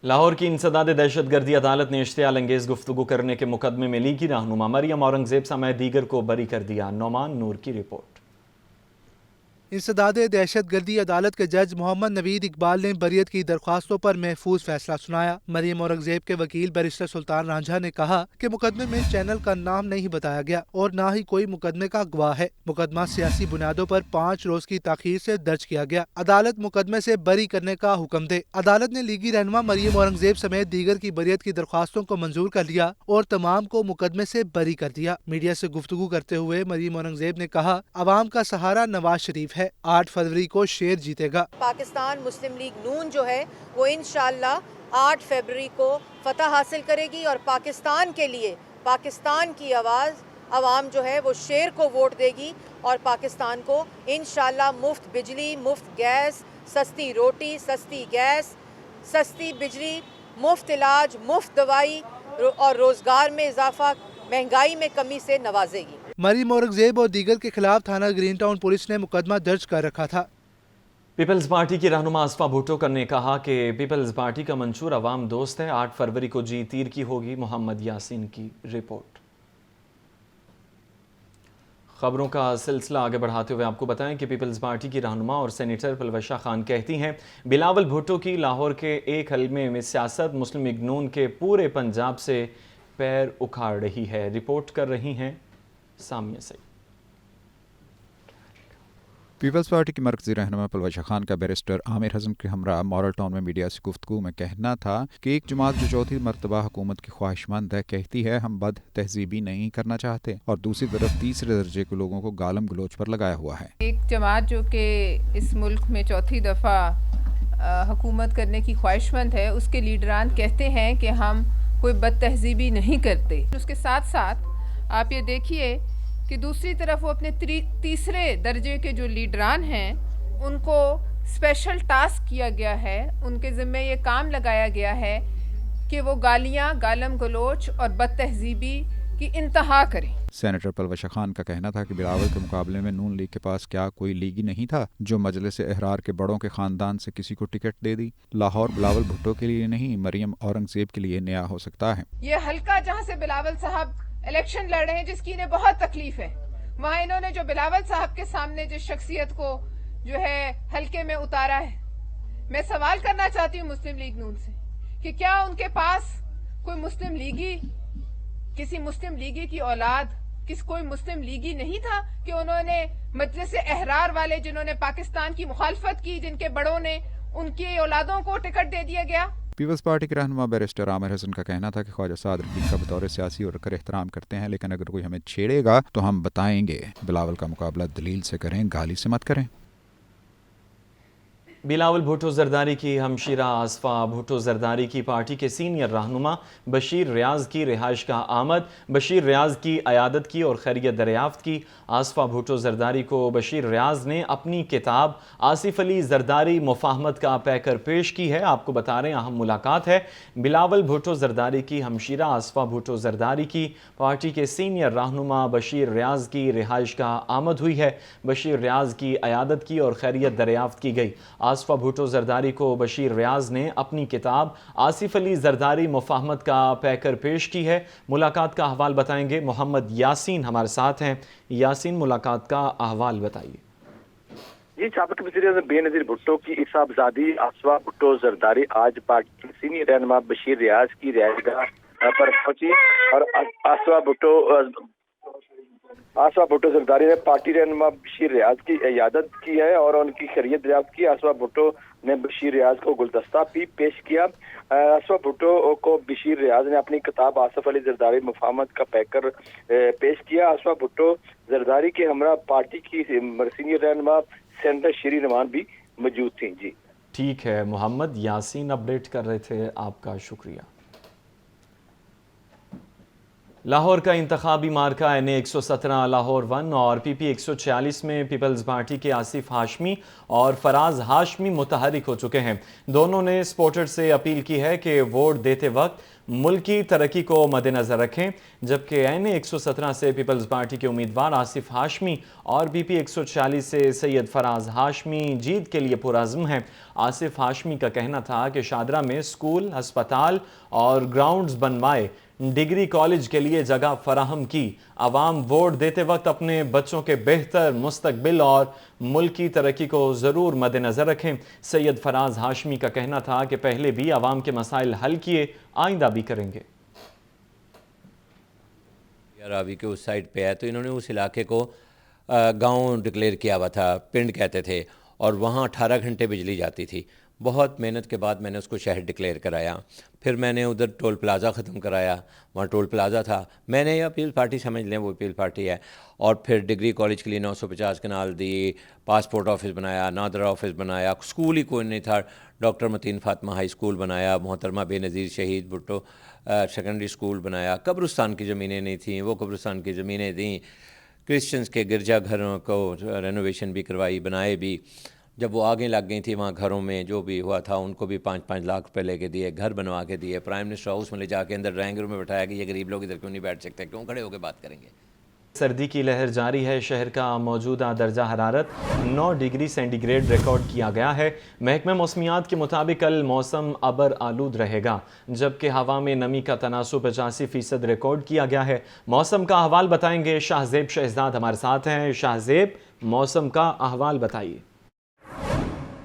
لاہور کی انسداد دہشت گردی عدالت نے اشتعال انگیز گفتگو کرنے کے مقدمے میں لیگی رہنما مریم اورنگزیب سمیت دیگر کو بری کر دیا۔ نعمان نور کی رپورٹ۔ انسداد دہشت گردی عدالت کے جج محمد نوید اقبال نے بریت کی درخواستوں پر محفوظ فیصلہ سنایا۔ مریم اورنگزیب کے وکیل بیرسٹر سلطان رانجھا نے کہا کہ مقدمے میں چینل کا نام نہیں بتایا گیا اور نہ ہی کوئی مقدمے کا گواہ ہے۔ مقدمہ سیاسی بنیادوں پر 5 روز کی تاخیر سے درج کیا گیا۔ عدالت مقدمے سے بری کرنے کا حکم دے۔ عدالت نے لیگی رہنما مریم اورنگزیب سمیت دیگر کی بریت کی درخواستوں کو منظور کر لیا اور تمام کو مقدمے سے بری کر دیا۔ میڈیا سے گفتگو کرتے ہوئے مریم اورنگزیب نے کہا، عوام کا سہارا نواز شریف ہے، 8 فروری کو شیر جیتے گا۔ پاکستان مسلم لیگ نون جو ہے وہ انشاءاللہ 8 فروری کو فتح حاصل کرے گی اور پاکستان کے لیے پاکستان کی آواز عوام جو ہے وہ شیر کو ووٹ دے گی اور پاکستان کو انشاءاللہ مفت بجلی، مفت گیس، سستی روٹی، سستی گیس، سستی بجلی، مفت علاج، مفت دوائی اور روزگار میں اضافہ، مہنگائی میں کمی سے نوازے گی۔ مریم اورنگزیب اور دیگر کے خلاف تھانہ گرین ٹاؤن پولیس نے مقدمہ درج کر رکھا تھا۔ پیپلز پارٹی کی رہنما آصفہ بھٹو نے کہا کہ پیپلز پارٹی کا منشور عوام دوست ہے، 8 فروری کو جی تیر کی ہوگی۔ محمد یاسین کی رپورٹ۔ خبروں کا سلسلہ آگے بڑھاتے ہوئے آپ کو بتائیں کہ پیپلز پارٹی کی رہنما اور سینیٹر پلوشہ خان کہتی ہیں، بلاول بھٹو کی لاہور کے ایک حلمے میں سیاست مسلم لیگ نون کے پورے پنجاب سے پیر اکھاڑ رہی ہے۔ رپورٹ کر رہی ہیں سامیہ سعید۔ پیپلز پارٹی کی مرکزی رہنما پلوشہ خان کا بیرسٹر عامر حزم کے ہمراہ ماڈل ٹاؤن میں میڈیا سے گفتگو میں کہنا تھا کہ ایک جماعت جو چوتھی مرتبہ حکومت کی خواہش مند ہے کہتی ہے ہم بد تہذیبی نہیں کرنا چاہتے، اور دوسری طرف تیسرے درجے کے لوگوں کو گالم گلوچ پر لگایا ہوا ہے۔ ایک جماعت جو کہ اس ملک میں چوتھی دفعہ حکومت کرنے کی خواہش مند ہے، اس کے لیڈران کہتے ہیں کہ ہم کوئی بد تہذیبی نہیں کرتے۔ اس کے ساتھ ساتھ آپ یہ دیکھیے کہ دوسری طرف وہ اپنے تیسرے درجے کے جو لیڈران ہیں ان کو اسپیشل ٹاسک کیا گیا ہے، ان کے ذمہ یہ کام لگایا گیا ہے کہ وہ گالیاں، گالم گلوچ اور بد تہذیبی کی انتہا کریں۔ سینیٹر پلوشہ خان کا کہنا تھا کہ بلاول کے مقابلے میں نون لیگ کے پاس کیا کوئی لیگی نہیں تھا جو مجلس احرار کے بڑوں کے خاندان سے کسی کو ٹکٹ دے دی؟ لاہور بلاول بھٹو کے لیے نہیں، مریم اورنگزیب کے لیے نیا ہو سکتا ہے۔ یہ حلقہ جہاں سے بلاول صاحب الیکشن لڑ رہے ہیں، جس کی انہیں بہت تکلیف ہے، وہاں انہوں نے جو بلاول صاحب کے سامنے جس شخصیت کو جو ہے حلقے میں اتارا ہے، میں سوال کرنا چاہتی ہوں مسلم لیگ نون سے کہ کیا ان کے پاس کوئی مسلم لیگی، کسی مسلم لیگی کی اولاد، کوئی مسلم لیگی نہیں تھا کہ انہوں نے مجلس احرار والے جنہوں نے پاکستان کی مخالفت کی، جن کے بڑوں نے، ان کی اولادوں کو ٹکٹ دے دیا گیا؟ پیپلز پارٹی کے رہنما بیرسٹر عامر حسن کا کہنا تھا کہ خواجہ سعد رفیق کا بطور سیاسی اور کر احترام کرتے ہیں، لیکن اگر کوئی ہمیں چھیڑے گا تو ہم بتائیں گے۔ بلاول کا مقابلہ دلیل سے کریں، گالی سے مت کریں۔ بلاول بھٹو زرداری کی ہمشیرہ آصفہ بھٹو زرداری کی پارٹی کے سینئر رہنما بشیر ریاض کی رہائش گاہ آمد۔ بشیر ریاض کی عیادت کی اور خیریت دریافت کی۔ آصفہ بھٹو زرداری کو بشیر ریاض نے اپنی کتاب آصف علی زرداری مفاہمت کا پیکر پیش کی ہے۔ آپ کو بتا رہے ہیں اہم ملاقات ہے۔ بلاول بھٹو زرداری کی ہمشیرہ آصفہ بھٹو زرداری کی پارٹی کے سینئر رہنما بشیر ریاض کی رہائش گاہ آمد ہوئی ہے۔ بشیر ریاض کی عیادت کی اور خیریت دریافت کی گئی۔ آصفہ بھٹو زرداری کو بشیر ریاض نے اپنی کتاب آصف علی زرداری مفاہمت کا پیکر پیش کی ہے۔ ملاقات کا احوال بتائیں گے محمد یاسین ہمارے ساتھ ہیں۔ یاسین، ملاقات کا احوال بتائیے۔ جی، سابق وزیر اعظم بے نظیر بھٹو کی صاحبزادی آصفہ بھٹو زرداری آج پارٹی کے سینئر رہنما بشیر ریاض کی رہائش گاہ پر پہنچی اور آصفہ بھٹو زرداری نے پارٹی رہنما بشیر ریاض کی عیادت کی ہے اور ان کی خیریت دریافت کی۔ آصفہ بھٹو نے بشیر ریاض کو گلدستہ بھی پیش کیا۔ آصفہ بھٹو کو بشیر ریاض نے اپنی کتاب آصف علی زرداری مفاہمت کا پیکر پیش کیا۔ آصفہ بھٹو زرداری کے ہمراہ پارٹی کی سینئر رہنما سینیٹر شیریں نعمان بھی موجود تھیں۔ جی ٹھیک ہے، محمد یاسین اپڈیٹ کر رہے تھے، آپ کا شکریہ۔ لاہور کا انتخابی مارکہ این اے 117 لاہور 1 اور پی پی 146 میں پیپلز پارٹی کے آصف ہاشمی اور فراز ہاشمی متحرک ہو چکے ہیں۔ دونوں نے سپورٹر سے اپیل کی ہے کہ ووٹ دیتے وقت ملکی ترقی کو مد نظر رکھیں، جبکہ این117 سے پیپلز پارٹی کے امیدوار آصف ہاشمی اور BP 140 سے سید فراز ہاشمی جیت کے لیے پرعزم ہیں۔ آصف ہاشمی کا کہنا تھا کہ شادرہ میں اسکول، ہسپتال اور گراؤنڈز بنوائے، ڈگری کالج کے لیے جگہ فراہم کی۔ عوام ووٹ دیتے وقت اپنے بچوں کے بہتر مستقبل اور ملکی ترقی کو ضرور مد نظر رکھیں۔ سید فراز ہاشمی کا کہنا تھا کہ پہلے بھی عوام کے مسائل حل کیے، آئندہ بھی کریں گے۔ راوی کے اس سائٹ پہ ہے تو انہوں نے اس علاقے کو گاؤں ڈکلیئر کیا ہوا تھا، پنڈ کہتے تھے، اور وہاں 18 گھنٹے بجلی جاتی تھی۔ بہت محنت کے بعد میں نے اس کو شہر ڈکلیئر کرایا۔ پھر میں نے ادھر ٹول پلازا ختم کرایا، وہاں ٹول پلازا تھا، میں نے یہ پیپل پارٹی سمجھ لیں، وہ پیپل پارٹی ہے۔ اور پھر ڈگری کالج کے لیے 950 کنال دی، پاسپورٹ آفس بنایا، نادرا آفس بنایا، اسکول ہی کوئی نہیں تھا، ڈاکٹر متین فاطمہ ہائی اسکول بنایا، محترمہ بے نظیر شہید بھٹو سیکنڈری اسکول بنایا۔ قبرستان کی زمینیں نہیں تھیں، وہ قبرستان کی زمینیں دیں۔ کرسچنز کے گرجا گھروں کو رینوویشن بھی کروائی، بنائے بھی۔ جب وہ آگے لگ گئی تھی وہاں گھروں میں جو بھی ہوا تھا ان کو بھی 5-5 لاکھ روپے لے کے دیے، گھر بنوا کے دیے۔ پرائم منسٹر ہاؤس میں لے جا کے اندر ڈرائنگ روم میں بٹھایا کہ یہ غریب لوگ ادھر کیوں نہیں بیٹھ سکتے، کیوں کھڑے ہو کے بات کریں گے۔ سردی کی لہر جاری ہے۔ شہر کا موجودہ درجہ حرارت 9 ڈگری سینٹی گریڈ ریکارڈ کیا گیا ہے۔ محکمہ موسمیات کے مطابق کل موسم ابر آلود رہے گا، جبکہ ہوا میں نمی کا تناسب 85% ریکارڈ کیا گیا ہے۔ موسم کا احوال بتائیں گے شاہ زیب شہزاد ہمارے ساتھ ہیں۔ شاہ زیب، موسم کا احوال بتائیے۔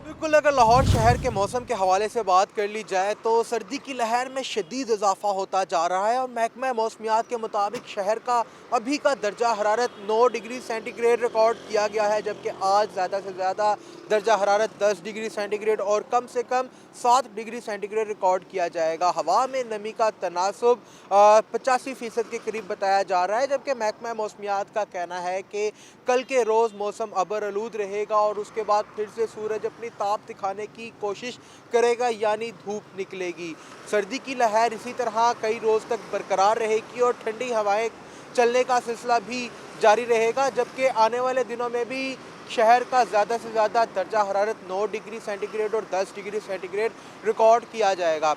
بالکل، اگر لاہور شہر کے موسم کے حوالے سے بات کر لی جائے تو سردی کی لہر میں شدید اضافہ ہوتا جا رہا ہے، اور محکمہ موسمیات کے مطابق شہر کا ابھی کا درجہ حرارت 9 ڈگری سینٹی گریڈ ریکارڈ کیا گیا ہے، جبکہ آج زیادہ سے زیادہ درجہ حرارت 10 ڈگری سینٹی گریڈ اور کم سے کم 7 ڈگری سینٹی گریڈ ریکارڈ کیا جائے گا۔ ہوا میں نمی کا تناسب 85% کے قریب بتایا جا رہا ہے، جبکہ محکمہ موسمیات کا کہنا ہے کہ کل کے روز موسم ابر آلود رہے گا اور اس کے بعد پھر سے سورج اپنی تاپ دکھانے کی کوشش کرے گا، یعنی دھوپ نکلے گی۔ سردی کی لہر اسی طرح کئی روز تک برقرار رہے گی اور ٹھنڈی ہوائیں چلنے کا سلسلہ بھی جاری رہے گا، جبکہ آنے والے دنوں میں بھی شہر کا زیادہ سے زیادہ درجہ حرارت 9 ڈگری سینٹی گریڈ اور 10 ڈگری سینٹی گریڈ ریکارڈ کیا جائے گا۔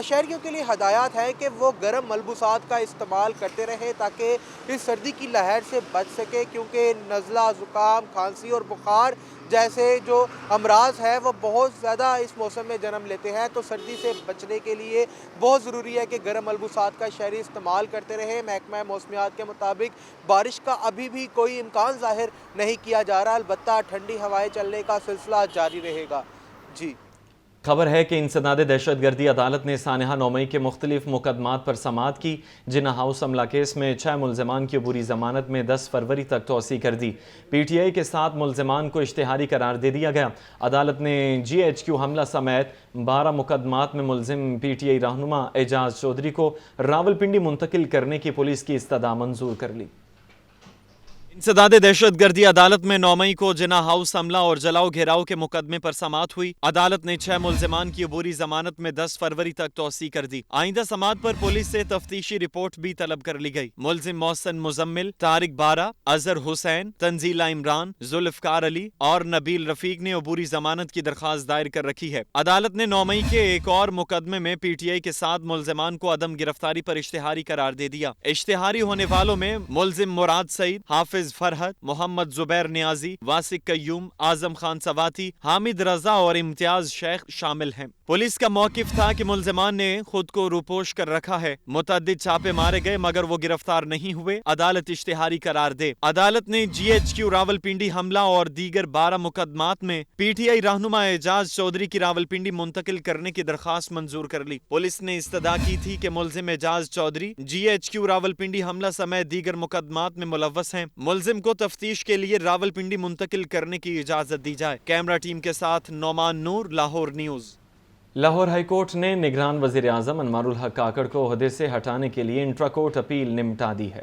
شہریوں کے لیے ہدایات ہے کہ وہ گرم ملبوسات کا استعمال کرتے رہیں تاکہ اس سردی کی لہر سے بچ سکے، کیونکہ نزلہ، زکام، کھانسی اور بخار جیسے جو امراض ہے وہ بہت زیادہ اس موسم میں جنم لیتے ہیں، تو سردی سے بچنے کے لیے بہت ضروری ہے کہ گرم ملبوسات کا شہری استعمال کرتے رہیں۔ محکمہ موسمیات کے مطابق بارش کا ابھی بھی کوئی امکان ظاہر نہیں کیا جا رہا، البتہ ٹھنڈی ہوائیں چلنے کا سلسلہ جاری رہے گا۔ جی خبر ہے کہ انسداد دہشت گردی عدالت نے سانحہ 9 مئی کے مختلف مقدمات پر سماعت کی۔ جناح ہاؤس حملہ کیس میں 6 ملزمان کی عبوری ضمانت میں 10 فروری تک توسیع کر دی۔ PTI کے 7 ملزمان کو اشتہاری قرار دے دیا گیا۔ عدالت نے GHQ حملہ سمیت 12 مقدمات میں ملزم PTI رہنما اعجاز چودھری کو راولپنڈی منتقل کرنے کی پولیس کی استدعا منظور کر لی۔ انسداد دہشت گردی عدالت میں 9 مئی کو جناح ہاؤس حملہ اور جلاؤ گھیراؤ کے مقدمے پر سماعت ہوئی۔ عدالت نے 6 ملزمان کی عبوری ضمانت میں 10 فروری تک توسیع کر دی۔ آئندہ سماعت پر پولیس سے تفتیشی رپورٹ بھی طلب کر لی گئی۔ ملزم محسن مزمل، طارق بارہ، اظہر حسین، تنزیلہ عمران، ذوالفقار علی اور نبیل رفیق نے عبوری ضمانت کی درخواست دائر کر رکھی ہے۔ عدالت نے 9 مئی کے ایک اور مقدمے میں PTI کے 7 ملزمان کو عدم گرفتاری پر اشتہاری قرار دے دیا۔ اشتہاری ہونے والوں میں ملزم مراد سعید، حافظ فرحت، محمد زبیر نیازی، واسق قیوم، اعظم خان سواتی، حامد رضا اور امتیاز شیخ شامل ہیں۔ پولیس کا موقف تھا کہ ملزمان نے خود کو روپوش کر رکھا ہے۔ متعدد چھاپے مارے گئے مگر وہ گرفتار نہیں ہوئے، عدالت اشتہاری قرار دے۔ عدالت نے GHQ راولپنڈی حملہ اور دیگر 12 مقدمات میں PTI رہنما اعجاز چودھری کی راولپنڈی منتقل کرنے کی درخواست منظور کر لی۔ پولیس نے استدعا کی تھی کہ ملزم اعجاز چودھری GHQ راولپنڈی حملہ سمیت دیگر مقدمات میں ملوث ہیں، ملزم کو تفتیش کے لیے راولپنڈی منتقل کرنے کی اجازت دی جائے۔ کیمرہ ٹیم کے ساتھ Noman Noor, Lahore news. Lahore high court نے نگران وزیر اعظم انوار الحق کاکڑ کو عہدے سے ہٹانے کے لیے انٹرا کورٹ اپیل نمٹا دی ہے۔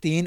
3